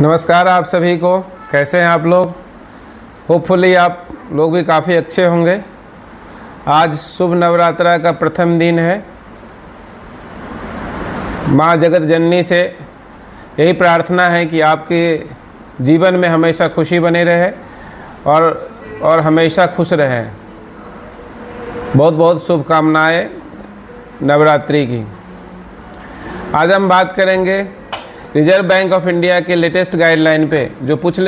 नमस्कार आप सभी को। कैसे हैं आप लोग? होपफुली आप लोग भी काफ़ी अच्छे होंगे। आज शुभ नवरात्रा का प्रथम दिन है। माँ जगत जननी से यही प्रार्थना है कि आपके जीवन में हमेशा खुशी बने रहे और हमेशा खुश रहें। बहुत बहुत शुभकामनाएं नवरात्रि की। आज हम बात करेंगे रिजर्व बैंक ऑफ इंडिया के लेटेस्ट गाइडलाइन पे, जो कुछ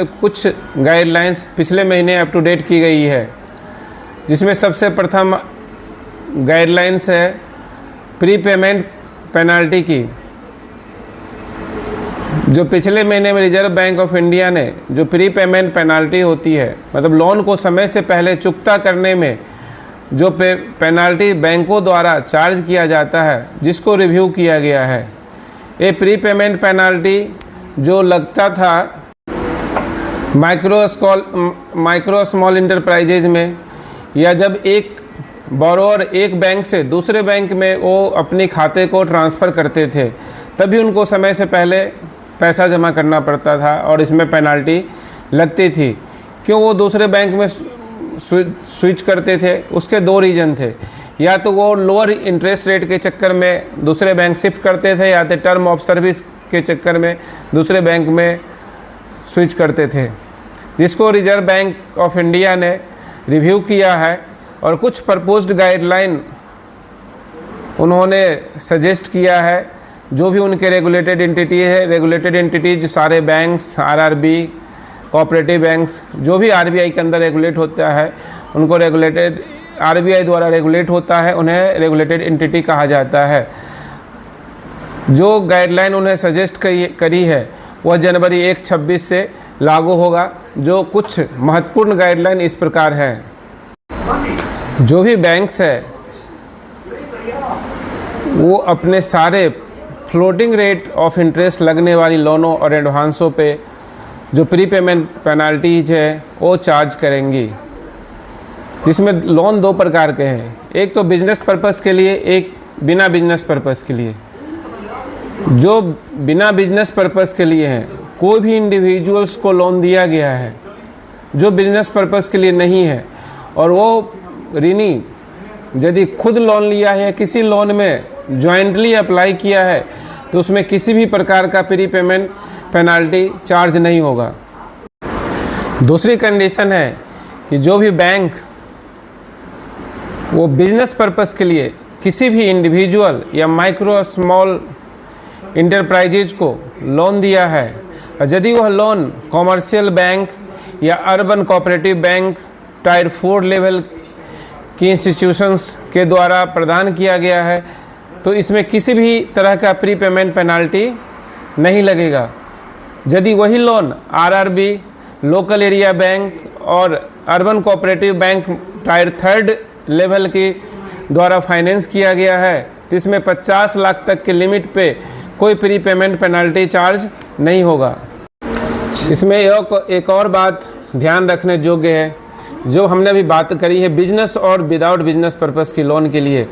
गाइडलाइंस पिछले महीने अप टू डेट की गई है, जिसमें सबसे प्रथम गाइडलाइंस है प्री पेमेंट पेनल्टी की। जो पिछले महीने में रिजर्व बैंक ऑफ इंडिया ने जो प्री पेमेंट पेनल्टी होती है, मतलब लोन को समय से पहले चुकता करने में जो पेनल्टी बैंकों द्वारा चार्ज किया जाता है, जिसको रिव्यू किया गया है। ये प्री पेमेंट पेनल्टी जो लगता था माइक्रो स्मॉल इंटरप्राइजेज में, या जब एक बोरोअर एक बैंक से दूसरे बैंक में वो अपने खाते को ट्रांसफ़र करते थे, तभी उनको समय से पहले पैसा जमा करना पड़ता था और इसमें पेनल्टी लगती थी। क्यों वो दूसरे बैंक में स्विच करते थे? उसके दो रीज़न थे। या तो वो लोअर इंटरेस्ट रेट के चक्कर में दूसरे बैंक शिफ्ट करते थे, या तो टर्म ऑफ सर्विस के चक्कर में दूसरे बैंक में स्विच करते थे, जिसको रिजर्व बैंक ऑफ इंडिया ने रिव्यू किया है और कुछ प्रपोज्ड गाइडलाइन उन्होंने सजेस्ट किया है। जो भी उनके रेगुलेटेड एंटिटी है, रेगुलेटेड एंटिटीज सारे बैंक्स, आरआरबी, कोऑपरेटिव बैंक्स, जो भी आरबीआई के अंदर रेगुलेट होता है, उनको रेगुलेटेड आरबीआई द्वारा रेगुलेट होता है, उन्हें रेगुलेटेड एंटिटी कहा जाता है। जो गाइडलाइन उन्हें सजेस्ट करी है वह जनवरी 1-26 से लागू होगा। जो कुछ महत्वपूर्ण गाइडलाइन इस प्रकार है। जो भी बैंक्स है वो अपने सारे फ्लोटिंग रेट ऑफ इंटरेस्ट लगने वाली लोनों और एडवांसों पे जो प्री पेमेंट पेनल्टीज है वो चार्ज करेंगी, जिसमें लोन दो प्रकार के हैं। एक तो बिजनेस पर्पस के लिए, एक बिना बिजनेस पर्पस के लिए। जो बिना बिजनेस पर्पस के लिए हैं, कोई भी इंडिविजुअल्स को लोन दिया गया है जो बिजनेस पर्पस के लिए नहीं है, और वो ऋणी यदि खुद लोन लिया है या किसी लोन में जॉइंटली अप्लाई किया है, तो उसमें किसी भी प्रकार का प्री पेमेंट पेनल्टी चार्ज नहीं होगा। दूसरी कंडीशन है कि जो भी बैंक वो बिजनेस पर्पस के लिए किसी भी इंडिविजुअल या माइक्रो स्मॉल इंटरप्राइजेज को लोन दिया है, और यदि वह लोन कॉमर्शियल बैंक या urban cooperative bank tyre 4 level की इंस्टीट्यूशंस के द्वारा प्रदान किया गया है, तो इसमें किसी भी तरह का प्री पेमेंट पेनल्टी नहीं लगेगा। यदि वही loan RRB, local area bank और urban cooperative bank tier 3 level के द्वारा फाइनेंस किया गया है, तो इसमें 50 लाख तक के लिमिट पे कोई प्री पेमेंट पेनल्टी चार्ज नहीं होगा। इसमें एक और बात ध्यान रखने योग्य है, जो हमने अभी बात करी है बिजनेस और विदाउट बिजनेस पर्पस की लोन के लिए।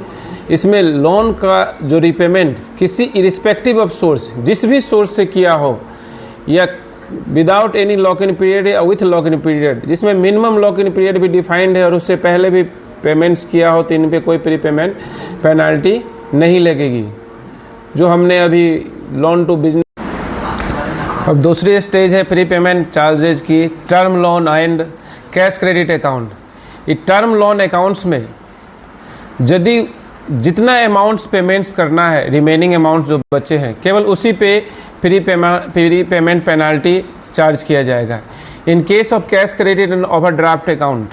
इसमें लोन का जो रिपेमेंट किसी इरिस्पेक्टिव ऑफ सोर्स, जिस भी सोर्स से किया हो, या without any lock in period या विथ लॉक इन पीरियड, जिसमें मिनिमम लॉक इन पीरियड भी डिफाइंड है और उससे पहले भी पेमेंट्स किया हो, तो इन पे कोई प्री पेमेंट पेनल्टी नहीं लगेगी। जो हमने अभी लोन टू बिजनेस। अब दूसरी स्टेज है प्री पेमेंट चार्जेज की, term loan and cash credit account. ये टर्म लोन अकाउंट्स में यदि जितना अमाउंट्स पेमेंट्स करना है, रिमेनिंग अमाउंट्स जो बचे हैं, केवल उसी पे प्री पेमेंट पेनल्टी चार्ज किया जाएगा। In case of cash credit and overdraft account,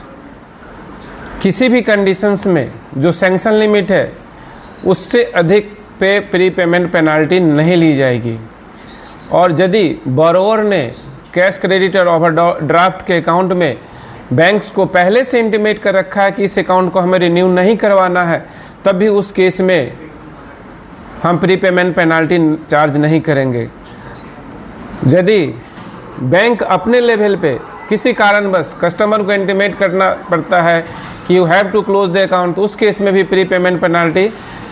किसी भी कंडीशंस में जो सैंक्शन लिमिट है उससे अधिक पे प्री पेमेंट पेनल्टी नहीं ली जाएगी। और यदि बोरोवर ने कैश क्रेडिट और ओवरड्राफ्ट के अकाउंट में बैंक्स को पहले से इंटीमेट कर रखा है कि इस अकाउंट को हमें रिन्यू नहीं करवाना है, तब भी उस केस में हम प्री पेमेंट पेनल्टी चार्ज नहीं करेंगे। यदि बैंक अपने लेवल पे किसी कारणवश कस्टमर को इंटीमेट करना पड़ता है कि you have to close the account, तो उस केस में भी प्री पेमेंट पेनल्टी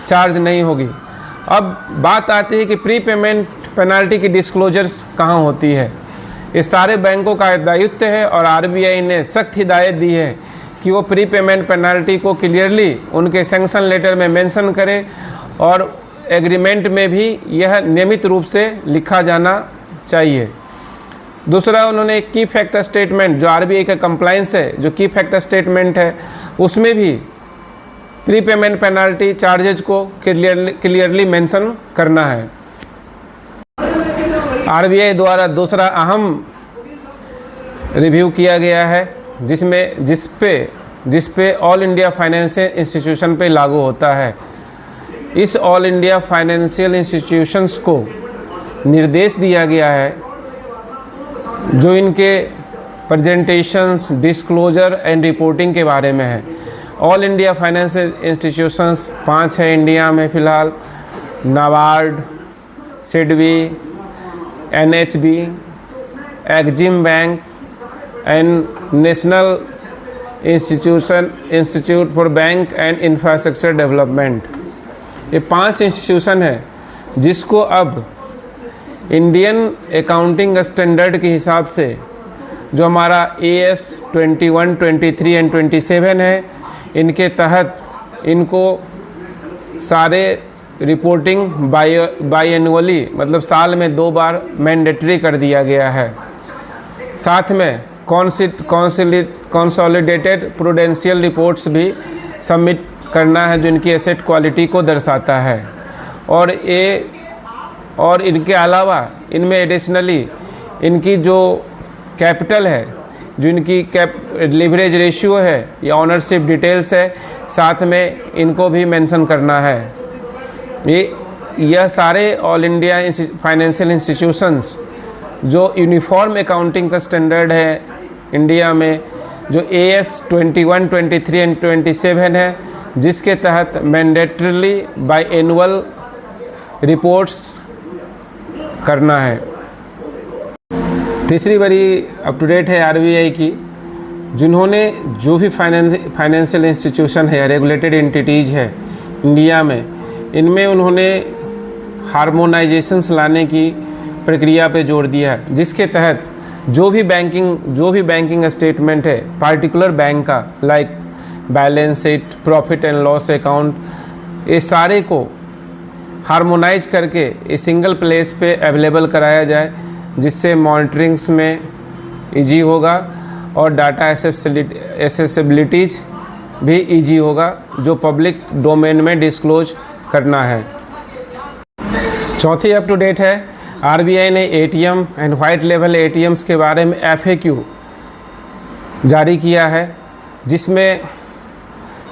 चार्ज नहीं होगी। अब बात आती है कि प्री पेमेंट पेनल्टी की डिस्क्लोजर्स कहाँ होती है। ये सारे बैंकों का दायित्व है और आरबीआई ने सख्त हिदायत दी है कि वो प्री पेमेंट पेनल्टी को क्लियरली उनके सैंक्शन लेटर में मेंशन करें और एग्रीमेंट में भी यह नियमित रूप से लिखा जाना चाहिए। दूसरा, उन्होंने की फैक्टर स्टेटमेंट, जो आरबीआई का कंप्लायंस है, जो की फैक्टर स्टेटमेंट है, उसमें भी प्री पेमेंट पेनल्टी चार्जेज को क्लियरली मेंशन करना है। आरबीआई द्वारा दूसरा अहम रिव्यू किया गया है जिस पे ऑल इंडिया फाइनेंशियल इंस्टीट्यूशन पे लागू होता है। इस ऑल इंडिया फाइनेंशियल इंस्टीट्यूशंस को निर्देश दिया गया है जो इनके प्रेजेंटेशंस, डिस्क्लोजर एंड रिपोर्टिंग के बारे में है। ऑल इंडिया फाइनेंशियल इंस्टीट्यूशंस 5 है इंडिया में फ़िलहाल: NABARD, SIDBI, NHB, EXIM bank and national institute for bank and infrastructure development. ये 5 इंस्टीट्यूशन है जिसको अब इंडियन अकाउंटिंग स्टैंडर्ड के हिसाब से, जो हमारा AS 21, 23 एंड 27 है, इनके तहत इनको सारे रिपोर्टिंग बाई एनुअली, मतलब साल में 2 बार मैंडेटरी कर दिया गया है। साथ में कंसोलिडेटेड प्रूडेंशियल रिपोर्ट्स भी सबमिट करना है जो इनकी एसेट क्वालिटी को दर्शाता है। और इनके अलावा इनमें एडिशनली इनकी जो कैपिटल है, जो इनकी लीवरेज रेशियो है या ओनरशिप डिटेल्स है, साथ में इनको भी मेंशन करना है। यह सारे ऑल इंडिया फाइनेंशियल इंस्टीट्यूशंस जो यूनिफॉर्म अकाउंटिंग का स्टैंडर्ड है इंडिया में, जो AS 21, 23 एंड 27 है, जिसके तहत मैंडेटरीली बाय एनुअल रिपोर्ट्स करना है। तीसरी बड़ी अप टू डेट है आरबीआई की, जिन्होंने जो भी फाइनेंशियल इंस्टीट्यूशन है या रेगुलेटेड एंटिटीज़ है इंडिया में, इनमें उन्होंने हार्मोनाइजेशंस लाने की प्रक्रिया पे जोर दिया है, जिसके तहत जो भी बैंकिंग स्टेटमेंट है पार्टिकुलर बैंक का, like balance sheet, profit and loss account, ये सारे को हार्मोनाइज करके एक सिंगल प्लेस पे अवेलेबल कराया जाए, जिससे मॉनिटरिंग्स में इजी होगा और डाटा एक्सेसिबिलिटीज भी इजी होगा, जो पब्लिक डोमेन में डिस्क्लोज करना है। चौथी अप टू डेट है, आरबीआई ने ATM and white level ATMs के बारे में FAQ जारी किया है,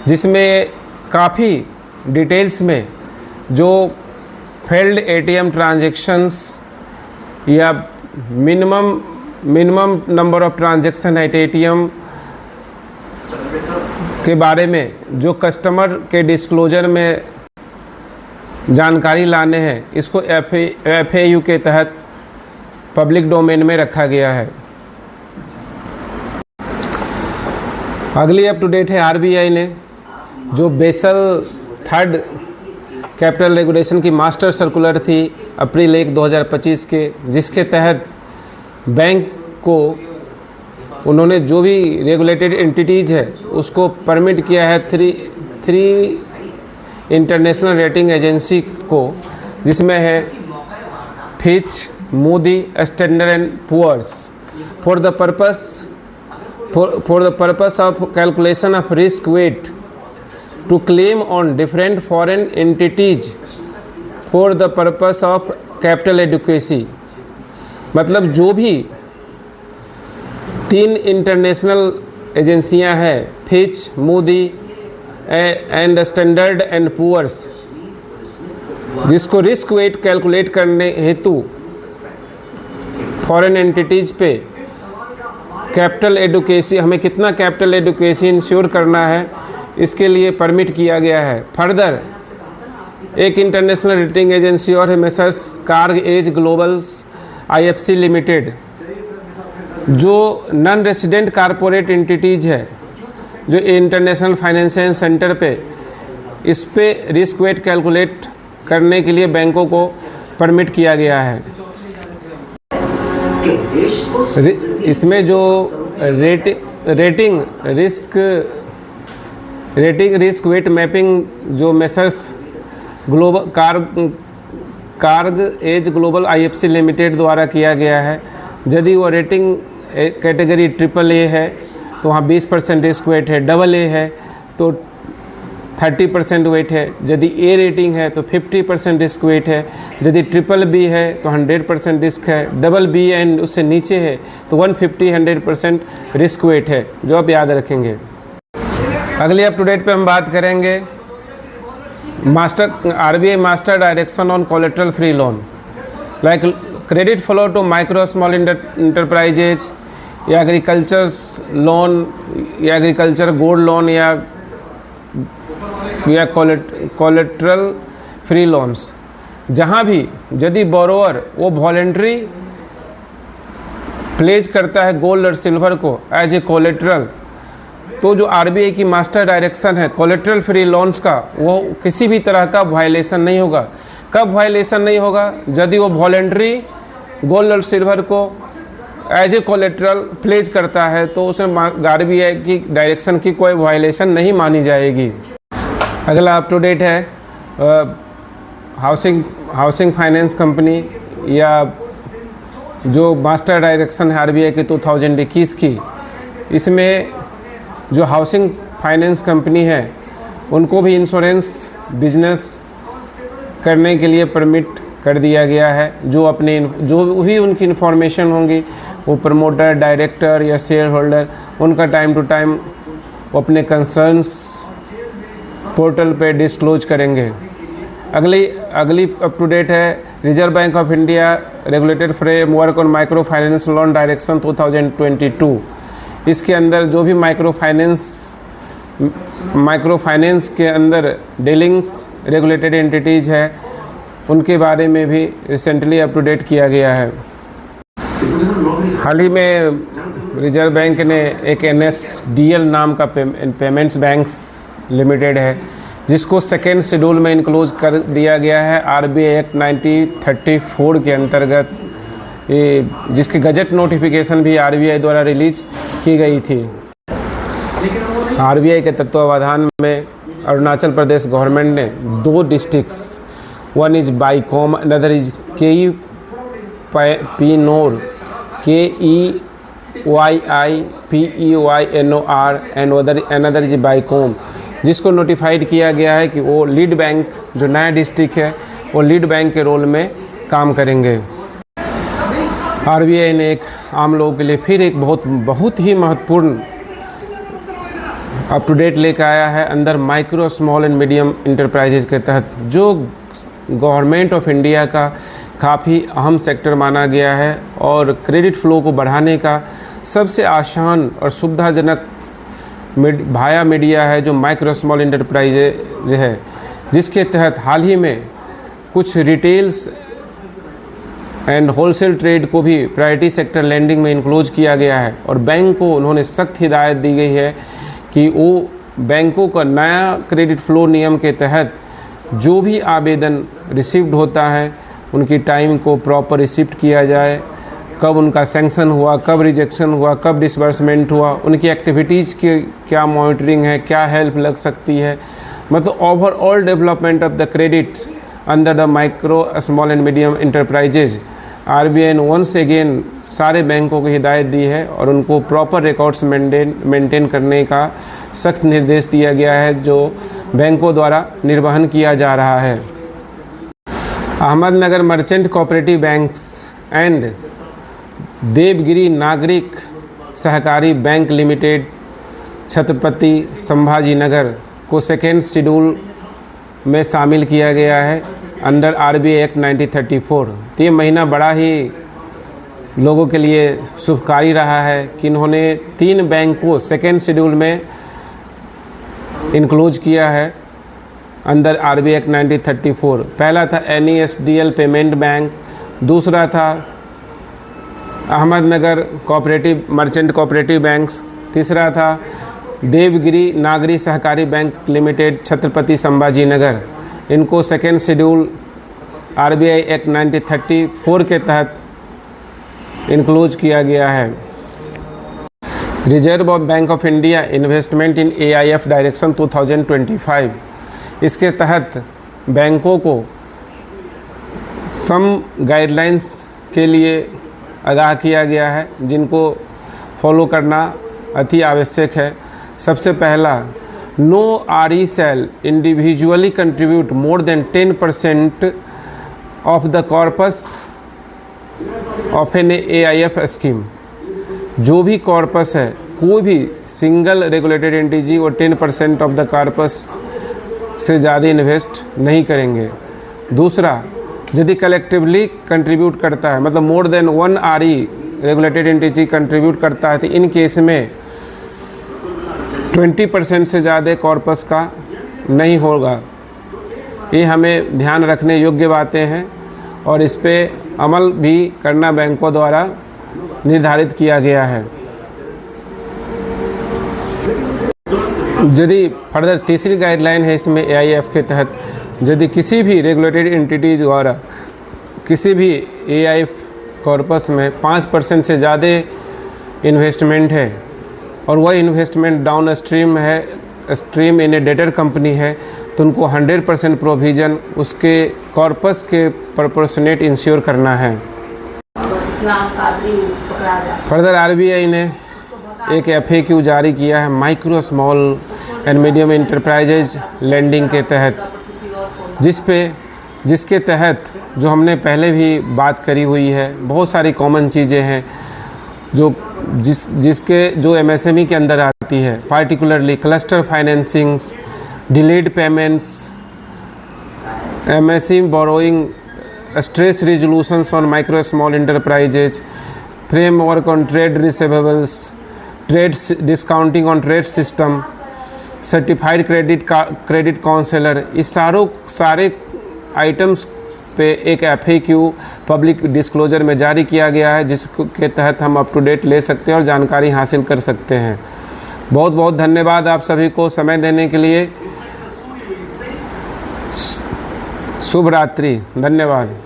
जिसमें काफ़ी डिटेल्स में जो फेल्ड एटीएम ट्रांजैक्शंस या minimum number of transaction at ATM के बारे में जो कस्टमर के डिस्क्लोजर में जानकारी लाने हैं, इसको FAQ के तहत पब्लिक डोमेन में रखा गया है। अगली अप टू डेट है, आरबीआई ने जो बेसल 3rd कैपिटल रेगुलेशन की मास्टर सर्कुलर थी अप्रैल 1, 2025 के, जिसके तहत बैंक को उन्होंने जो भी रेगुलेटेड एंटिटीज़ है उसको परमिट किया है 3 इंटरनेशनल रेटिंग एजेंसी को, जिसमें है Fitch, Moody, Standard and Poor's, for the purpose of calculation of risk weight to claim on different foreign entities for the purpose of capital adequacy। मतलब जो भी 3 इंटरनेशनल एजेंसियां हैं, Fitch, Moody and Standard and Poor's, जिसको risk weight calculate करने हेतु foreign entities पे capital adequacy, हमें कितना कैपिटल एडुकेसी इंश्योर करना है, इसके लिए परमिट किया गया है। फर्दर एक इंटरनेशनल रेटिंग एजेंसी और है messrs Care Edge globals IFC limited, जो नॉन रेसिडेंट कारपोरेट एंटिटीज है, जो इंटरनेशनल फाइनेंशियल सेंटर पे इस पे रिस्क वेट कैलकुलेट करने के लिए बैंकों को परमिट किया गया है। इसमें जो रेटिंग रिस्क वेट मैपिंग जो messrs global Care Edge global IFC limited द्वारा किया गया है, यदि वो रेटिंग कैटेगरी AAA है तो वहाँ 20% रिस्क वेट है, AA है तो 30% वेट है, यदि A रेटिंग है तो 50% रिस्क वेट है, यदि BBB है तो 100% रिस्क है, BB एंड उससे नीचे है तो 150-100% रिस्क वेट है, जो आप याद रखेंगे। अगली अप टू डेट पे हम बात करेंगे RBI master direction on collateral free loan, like credit flow to micro small enterprises या एग्रीकल्चर्स लोन या एग्रीकल्चर गोल्ड लोन या कोलेट्रल फ्री लोन्स, जहाँ भी यदि बोरोअर वो वॉलेंट्री प्लेज करता है गोल्ड और सिल्वर को एज ए कोलेट्रल, तो जो RBI की मास्टर डायरेक्शन है कोलेट्रल फ्री लोन्स का, वो किसी भी तरह का वायलेशन नहीं होगा। कब वायलेशन नहीं होगा? यदि वो वॉलेंट्री गोल्ड और सिल्वर को एज ए कोलेट्रल प्लेज करता है तो उसमें RBI की डायरेक्शन की कोई वायलेशन नहीं मानी जाएगी। अगला अप टू डेट है हाउसिंग फाइनेंस कंपनी या जो मास्टर डायरेक्शन है RBI के 2021 की, इसमें जो हाउसिंग फाइनेंस कंपनी है उनको भी इंश्योरेंस बिजनेस करने के लिए परमिट कर दिया गया है। जो भी उनकी इन्फॉर्मेशन होंगी वो प्रमोटर, डायरेक्टर या शेयर होल्डर उनका टाइम टू टाइम वो अपने कंसर्न्स पोर्टल पे डिस्क्लोज करेंगे। अगली अप टू डेट है reserve bank of India regulated framework on micro finance loan direction 2022। इसके अंदर जो भी माइक्रो फाइनेंस के अंदर डीलिंग्स रेगुलेटेड एंटिटीज़ है उनके बारे में भी रिसेंटली अप टू डेट किया गया है। हाल ही में रिजर्व बैंक ने एक NSDL नाम का पेमेंट्स बैंक्स लिमिटेड है जिसको सेकेंड शेड्यूल में इनक्लूज कर दिया गया है RBI एक्ट 1934 के अंतर्गत, जिसकी गजट नोटिफिकेशन भी RBI द्वारा रिलीज की गई थी। RBI के तत्वावधान में अरुणाचल प्रदेश गवर्नमेंट ने 2 डिस्ट्रिक्ट्स, वन इज बाइकोम, another is KEPNOR, KEYIPEYNOR and another is बाइकोम, जिसको नोटिफाइड किया गया है कि वो लीड बैंक, जो नया डिस्ट्रिक्ट है वो लीड बैंक के रोल में काम करेंगे। RBI ने एक आम लोगों के लिए फिर एक बहुत ही महत्वपूर्ण अप टू डेट लेकर आया है अंदर micro small and medium enterprises के तहत, जो गवर्नमेंट ऑफ इंडिया का काफ़ी अहम सेक्टर माना गया है और क्रेडिट फ्लो को बढ़ाने का सबसे आसान और सुविधाजनक भाया मीडिया है जो माइक्रो स्मॉल इंटरप्राइजेज है, जिसके तहत हाल ही में कुछ रिटेल्स एंड होलसेल ट्रेड को भी प्रायोरिटी सेक्टर लैंडिंग में इंक्लूज किया गया है। और बैंक को उन्होंने सख्त हिदायत दी गई है कि वो बैंकों का नया क्रेडिट फ्लो नियम के तहत जो भी आवेदन रिसीव्ड होता है उनकी टाइम को प्रॉपर रिसिप्ट किया जाए, कब उनका सैंक्शन हुआ, कब रिजेक्शन हुआ, कब डिसबर्समेंट हुआ, उनकी एक्टिविटीज़ की क्या मॉनिटरिंग है, क्या हेल्प लग सकती है, मतलब overall development of the credit under the micro small and medium enterprises. RBI ने वंस अगेन सारे बैंकों को हिदायत दी है और उनको प्रॉपर रिकॉर्ड्स मेंटेन करने का सख्त निर्देश दिया गया है जो बैंकों द्वारा निर्वहन किया जा रहा है। Ahmednagar merchant cooperative banks and Devgiri Nagarik Sahakari bank limited Chhatrapati Sambhaji Nagar को सेकेंड शेड्यूल में शामिल किया गया है अंडर RBI एक्ट 1934। तो ये महीना बड़ा ही लोगों के लिए शुभकारी रहा है कि इन्होंने 3 बैंक को सेकेंड शेड्यूल में इंक्लूज किया है अंडर RBI एक्ट 1934। पहला था NESDL पेमेंट बैंक, दूसरा था Ahmednagar cooperative merchant cooperative banks, तीसरा था देवगिरी नागरी सहकारी बैंक लिमिटेड छत्रपति संभाजी नगर। इनको सेकेंड शेड्यूल RBI एक्ट 1934 के तहत इंक्लूज किया गया है। Reserve bank of India investment in AIF direction 2025, इसके तहत बैंकों को सम गाइडलाइंस के लिए आगाह किया गया है जिनको फॉलो करना अति आवश्यक है। सबसे पहला, no RE shall individually contribute more than 10% of the corpus of an AIF scheme. जो भी कॉर्पस है, कोई भी सिंगल रेगुलेटेड एंटिटी वो 10% ऑफ द कॉर्पस से ज़्यादा इन्वेस्ट नहीं करेंगे। दूसरा, यदि कलेक्टिवली कंट्रीब्यूट करता है, मतलब more than 1 RE regulated entity contribute करता है, तो इन केस में 20% से ज़्यादा कॉर्पस का नहीं होगा। ये हमें ध्यान रखने योग्य बातें हैं और इस पे अमल भी करना बैंकों द्वारा निर्धारित किया गया है। यदि फर्दर तीसरी गाइडलाइन है इसमें AIF के तहत, यदि किसी भी रेगुलेटेड एंटिटी द्वारा किसी भी AIF कॉर्पस में 5% से ज़्यादा इन्वेस्टमेंट है और वह investment down stream in A debtor company है, तो उनको 100% प्रोविज़न उसके कॉर्पस के प्रोपोर्शनेट इंश्योर करना है। फर्दर RBI ने एक FAQ जारी किया है micro small and medium enterprises lending के तहत, जिसके तहत जो हमने पहले भी बात करी हुई है, बहुत सारी कॉमन चीज़ें हैं जो MSME के अंदर आती है, particularly cluster financings, delayed payments, MSME borrowing, stress resolutions on micro small enterprises, framework on trade receivables, trade discounting on trade system, certified credit counsellor, इस सारे आइटम्स पे एक FAQ पब्लिक डिस्क्लोजर में जारी किया गया है, जिसके तहत हम अप टू डेट ले सकते हैं और जानकारी हासिल कर सकते हैं। बहुत बहुत धन्यवाद आप सभी को समय देने के लिए। शुभ रात्रि, धन्यवाद।